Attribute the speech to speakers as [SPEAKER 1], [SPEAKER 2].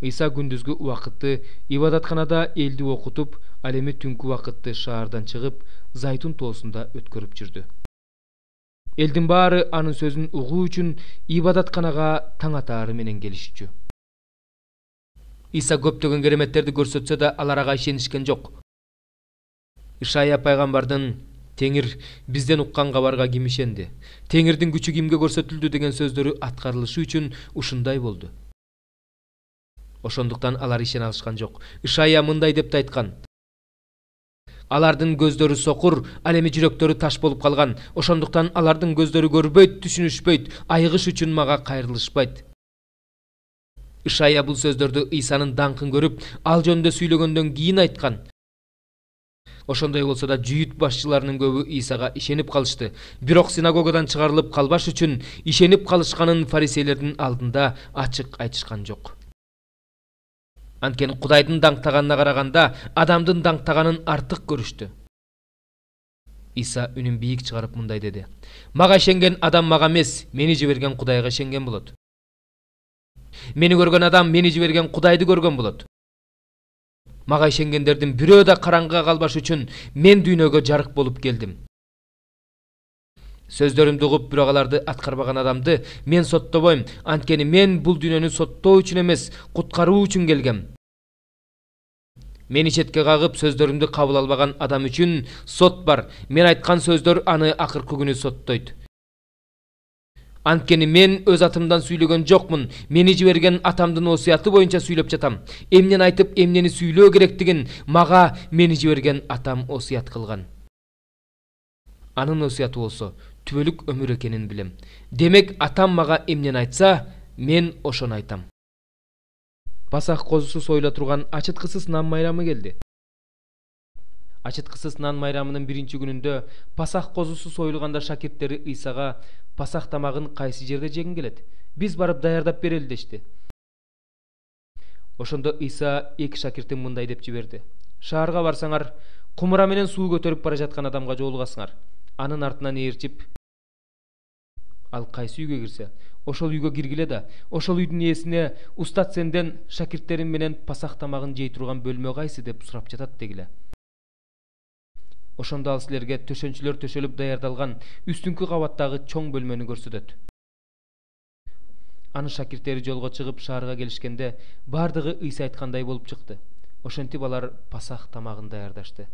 [SPEAKER 1] Ыйса күндүзгү убакытты ибадатканада элди окутуп, ал эми түнкү убакытты шаардан чыгып, Зайтун тоосунда өткөрүп жүрдү. Элдин баары анын сөзүн угуу үчүн ибадатканага таң атаары менен келишчү. Ыйса көптөгөн кереметтерди көрсөтсө да алар ага ишенишкен жок. Ишая пайгамбардын «Теңир бизден уккан кабарга ким ишенди? Теңирдин күчү кимге көрсөтүлдү?» деген сөздөрү аткарылышы үчүн ушундай болду. Ошондуктан алар ишене алышкан жок. Ишая мындай деп айткан: алардын көздөрү сокур, ал эми жүрөктөрү таш болуп калган. Ошондуктан алардын көздөрү көрбөйт, түшүнүшпөйт, айыгыш үчүн мага кайрылышпайт. Ишая бул сөздөрдү Ыйсанын даңкын көрүп, ал жөнүндө сүйлөгөндөн кийин айткан. Ошондой болсо да жүйүт башчыларынын көбү Ыйсага ишенип калышты. Бирок синагогадан чыгарылып калбаш үчүн ишенип калышканын фарисейлердин алдында ачык айтышкан жок. Анткени Кудайдын даңктаганына караганда адамдын даңктаганын артык көрүштү. Ыйса үнүн бийик чыгарып мындай деди: мага ишенген адам мага эмес, мени жиберген Кудайга ишенген болот. Мени көргөн адам мени жиберген Кудайды көргөн болот. Мага ишенгендердин бирөө да караңгыга калбаш үчүн мен дүйнөгө жарык болуп келдим. Сөздөрүмдү угуп, бирок аларды аткарбаган адамды мен соттобойм, анткени мен бул дүйнөнү соттоо үчүн эмес, куткаруу үчүн келгем. Мени четке кагып, сөздөрүмдү кабыл албаган адам үчүн сот бар. Мен айткан сөздөр аны акыркы күнү соттойт. Анткени мен өз атымдан сүйлөгөн жокмун, мени жиберген атамдын осуяты боюнча сүйлөп жатам. Эмнени айтып, эмнени сүйлөө керектигин мага мени жиберген атам осуят кылган. Анын осуяты болсо түбөлүк өмүр экенин билем. Демек атам мага эмнени айтса, мен ошону айтам. Пасах козусу союла турган ачыткысыз нан майрамы келди. Ачыткысыз нан майрамынын биринчи күнүндө Пасах козусу союлганда шакирттери Ыйсага: Пасах тамагын кайсы жерде жегиң келет? Биз барып даярдап берели дешти. Ошондо Ыйса эки шакиртин мындай деп жиберди: шаарга барсаңар, кумура менен суу көтөрүп бара жаткан адамга жолугасыңар. Анын артынан ээрчип, ал кайсы үйгө кирсе, ошол үйгө киргиле да, ошол үйдүн ээсине: устат, сенден шакирттерим менен Пасах тамагын жей турган бөлмө кайсы деп сурап жатат дегиле. Ошондо ал силерге төшөнчүлөр төшөлүп даярдалган үстүңкү кабаттагы чоң бөлмөнү көрсөтөт. Анын шакирттери жолго чыгып шаарга келишкенде бардыгы Ыйса айткандай болуп чыкты. Ошентип алар Пасах тамагын даярдашты.